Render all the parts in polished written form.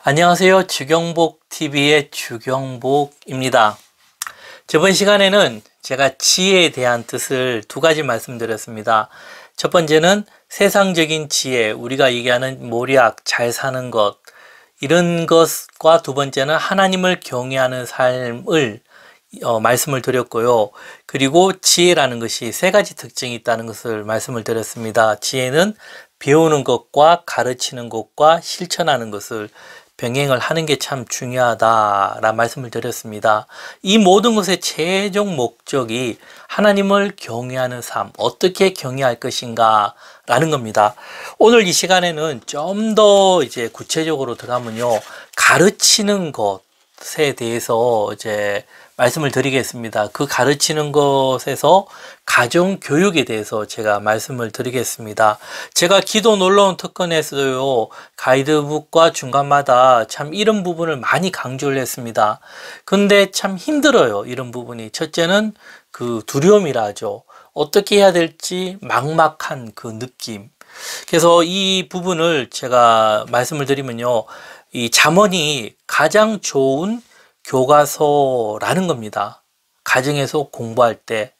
안녕하세요. 주경복TV의 주경복입니다. 저번 시간에는 제가 지혜에 대한 뜻을 두 가지 말씀드렸습니다. 첫 번째는 세상적인 지혜, 우리가 얘기하는 모략, 잘 사는 것, 이런 것과 두 번째는 하나님을 경외하는 삶을 말씀을 드렸고요. 그리고 지혜라는 것이 세 가지 특징이 있다는 것을 말씀을 드렸습니다. 지혜는 배우는 것과 가르치는 것과 실천하는 것을 병행을 하는 게 참 중요하다라는 말씀을 드렸습니다. 이 모든 것의 최종 목적이 하나님을 경외하는 삶, 어떻게 경외할 것인가 라는 겁니다. 오늘 이 시간에는 좀 더 이제 구체적으로 들어가면요, 가르치는 것에 대해서 이제 말씀을 드리겠습니다. 그 가르치는 것에서 가정 교육에 대해서 제가 말씀을 드리겠습니다. 제가 기도 놀라운 특권에서요, 가이드북과 중간마다 참 이런 부분을 많이 강조를 했습니다. 근데 참 힘들어요, 이런 부분이. 첫째는 그 두려움이라 하죠. 어떻게 해야 될지 막막한 그 느낌. 그래서 이 부분을 제가 말씀을 드리면요, 이 잠언이 가장 좋은 교과서라는 겁니다. 가정에서 공부할 때.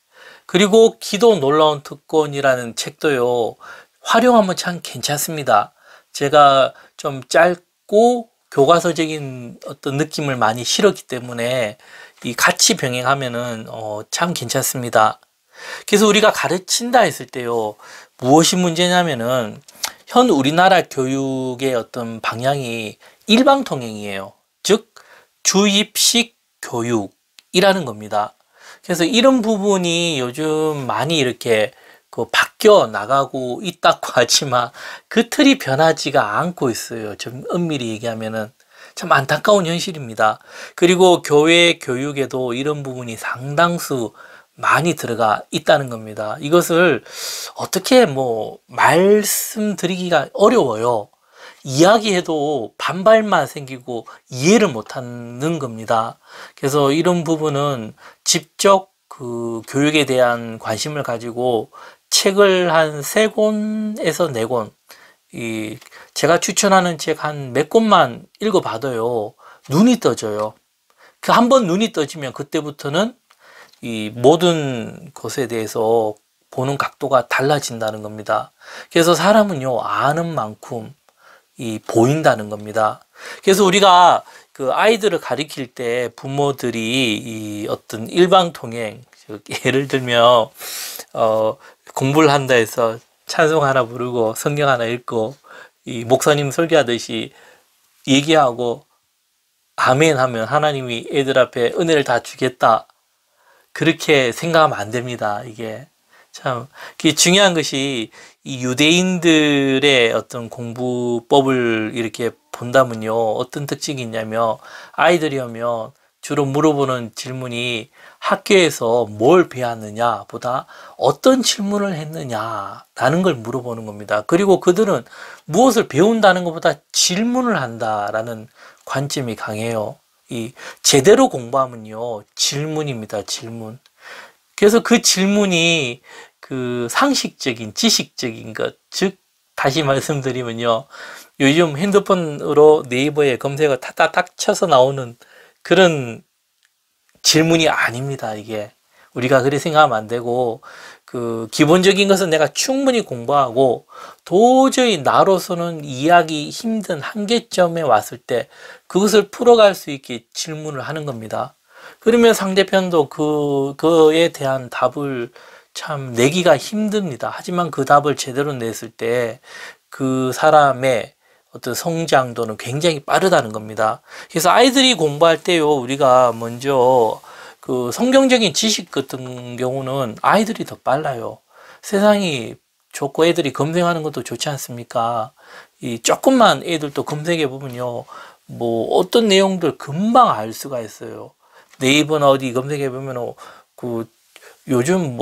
그리고 기도 놀라운 특권이라는 책도요, 활용하면 참 괜찮습니다. 제가 좀 짧고 교과서적인 어떤 느낌을 많이 실었기 때문에 이 같이 병행하면은 참 괜찮습니다. 그래서 우리가 가르친다 했을 때요, 무엇이 문제냐면은 현 우리나라 교육의 어떤 방향이 일방통행이에요. 즉 주입식 교육이라는 겁니다. 그래서 이런 부분이 요즘 많이 이렇게 바뀌어 나가고 있다고 하지만 그 틀이 변하지가 않고 있어요. 좀 엄밀히 얘기하면은 참 안타까운 현실입니다. 그리고 교회 교육에도 이런 부분이 상당수 많이 들어가 있다는 겁니다. 이것을 어떻게 말씀드리기가 어려워요. 이야기해도 반발만 생기고 이해를 못하는 겁니다. 그래서 이런 부분은 직접 그 교육에 대한 관심을 가지고 책을 한 3권에서 4권, 제가 추천하는 책 한 몇 권만 읽어봐도요, 눈이 떠져요. 그 한 번 눈이 떠지면 그때부터는 이 모든 것에 대해서 보는 각도가 달라진다는 겁니다. 그래서 사람은요, 아는 만큼 보인다는 겁니다. 그래서 우리가 그 아이들을 가리킬 때 부모들이 이 어떤 일방통행, 예를 들면 공부를 한다 해서 찬송 하나 부르고 성경 하나 읽고 이 목사님 설교하듯이 얘기하고 아멘 하면 하나님이 애들 앞에 은혜를 다 주겠다, 그렇게 생각하면 안 됩니다. 이게 참 중요한 것이 이 유대인들의 어떤 공부법을 이렇게 본다면요, 어떤 특징이 있냐면 아이들이 오면 주로 물어보는 질문이 학교에서 뭘 배웠느냐 보다 어떤 질문을 했느냐라는 걸 물어보는 겁니다. 그리고 그들은 무엇을 배운다는 것보다 질문을 한다라는 관점이 강해요. 이 제대로 공부하면요, 질문입니다. 질문. 그래서 그 질문이 그 상식적인 지식적인 것, 즉 다시 말씀드리면요, 요즘 핸드폰으로 네이버에 검색어 타타탁 쳐서 나오는 그런 질문이 아닙니다. 이게 우리가 그렇게 생각하면 안 되고, 그 기본적인 것은 내가 충분히 공부하고 도저히 나로서는 이해하기 힘든 한계점에 왔을 때 그것을 풀어갈 수 있게 질문을 하는 겁니다. 그러면 상대편도 그에 대한 답을 참 내기가 힘듭니다. 하지만 그 답을 제대로 냈을 때 그 사람의 어떤 성장도는 굉장히 빠르다는 겁니다. 그래서 아이들이 공부할 때요, 우리가 먼저 그 성경적인 지식 같은 경우는 아이들이 더 빨라요. 세상이 좋고 애들이 검색하는 것도 좋지 않습니까? 이 조금만 애들도 검색해 보면요, 어떤 내용들 금방 알 수가 있어요. 네이버나 어디 검색해 보면 요즘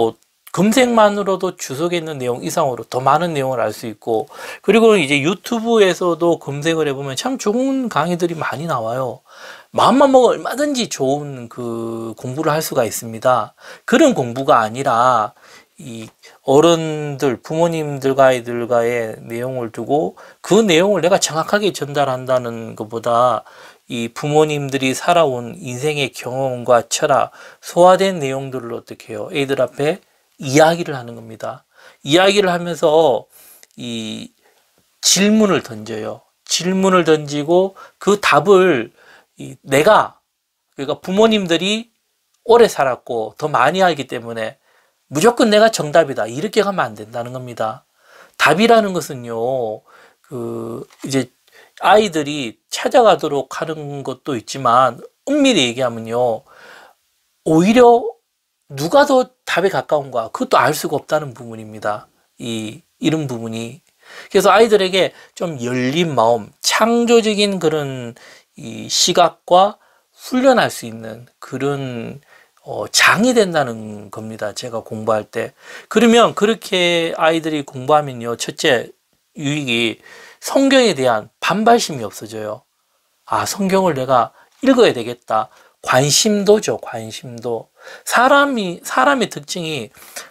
검색만으로도 주석에 있는 내용 이상으로 더 많은 내용을 알 수 있고, 그리고 이제 유튜브에서도 검색을 해보면 참 좋은 강의들이 많이 나와요. 마음만 먹으면 얼마든지 좋은 그 공부를 할 수가 있습니다. 그런 공부가 아니라 이 어른들, 부모님들과 아이들과의 내용을 두고 그 내용을 내가 정확하게 전달한다는 것보다 이 부모님들이 살아온 인생의 경험과 철학, 소화된 내용들을 어떻게 해요? 애들 앞에 이야기를 하는 겁니다. 이야기를 하면서 이 질문을 던져요. 질문을 던지고 그 답을 내가, 그러니까 부모님들이 오래 살았고 더 많이 알기 때문에 무조건 내가 정답이다, 이렇게 가면 안 된다는 겁니다. 답이라는 것은요, 이제 아이들이 찾아가도록 하는 것도 있지만, 엄밀히 얘기하면요, 오히려 누가 더 답에 가까운가, 그것도 알 수가 없다는 부분입니다. 이런 부분이. 그래서 아이들에게 좀 열린 마음, 창조적인 그런 이 시각과 훈련할 수 있는 그런 장이 된다는 겁니다. 제가 공부할 때. 그러면 그렇게 아이들이 공부하면요, 첫째 유익이 성경에 대한 반발심이 없어져요. 아, 성경을 내가 읽어야 되겠다. 관심도죠, 관심도. 사람의 특징이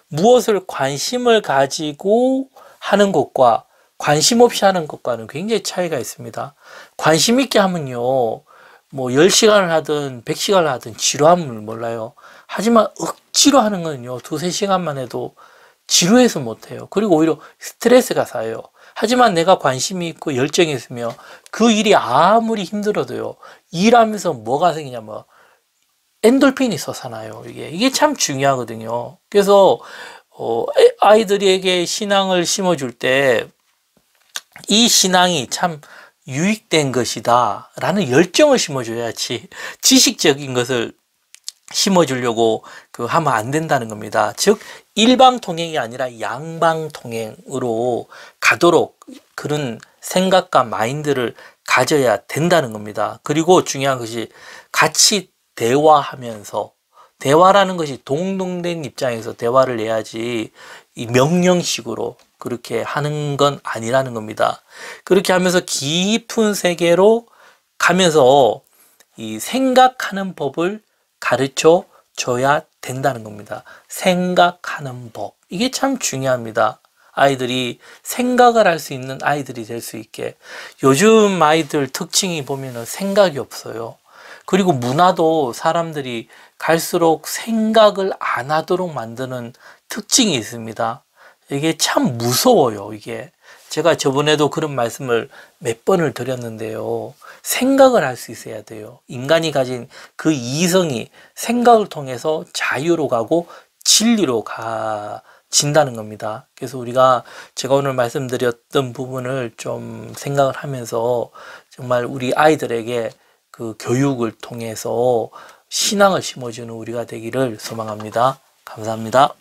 무엇을 관심을 가지고 하는 것과 관심 없이 하는 것과는 굉장히 차이가 있습니다. 관심 있게 하면요, 뭐 10시간을 하든 100시간을 하든 지루함을 몰라요. 하지만 억지로 하는 거는요, 2-3시간만 해도 지루해서 못해요. 그리고 오히려 스트레스가 쌓여요. 하지만 내가 관심이 있고 열정이 있으면 그 일이 아무리 힘들어도요, 일하면서 뭐가 생기냐면 엔돌핀이 솟아나요. 이게 참 중요하거든요. 그래서 아이들에게 신앙을 심어줄 때 이 신앙이 참 유익된 것이다 라는 열정을 심어줘야지, 지식적인 것을 심어주려고 하면 안 된다는 겁니다. 즉 일방통행이 아니라 양방통행으로 가도록 그런 생각과 마인드를 가져야 된다는 겁니다. 그리고 중요한 것이 같이 대화하면서, 대화라는 것이 동등된 입장에서 대화를 해야지 이 명령식으로 그렇게 하는 건 아니라는 겁니다. 그렇게 하면서 깊은 세계로 가면서 이 생각하는 법을 가르쳐 줘야 된다는 겁니다. 생각하는 법. 이게 참 중요합니다. 아이들이 생각을 할 수 있는 아이들이 될 수 있게. 요즘 아이들 특징이 보면은 생각이 없어요. 그리고 문화도 사람들이 갈수록 생각을 안 하도록 만드는 특징이 있습니다. 이게 참 무서워요, 이게. 제가 저번에도 그런 말씀을 몇 번을 드렸는데요. 생각을 할 수 있어야 돼요. 인간이 가진 그 이성이 생각을 통해서 자유로 가고 진리로 가진다는 겁니다. 그래서 제가 오늘 말씀드렸던 부분을 좀 생각을 하면서 정말 우리 아이들에게 그 교육을 통해서 신앙을 심어주는 우리가 되기를 소망합니다. 감사합니다.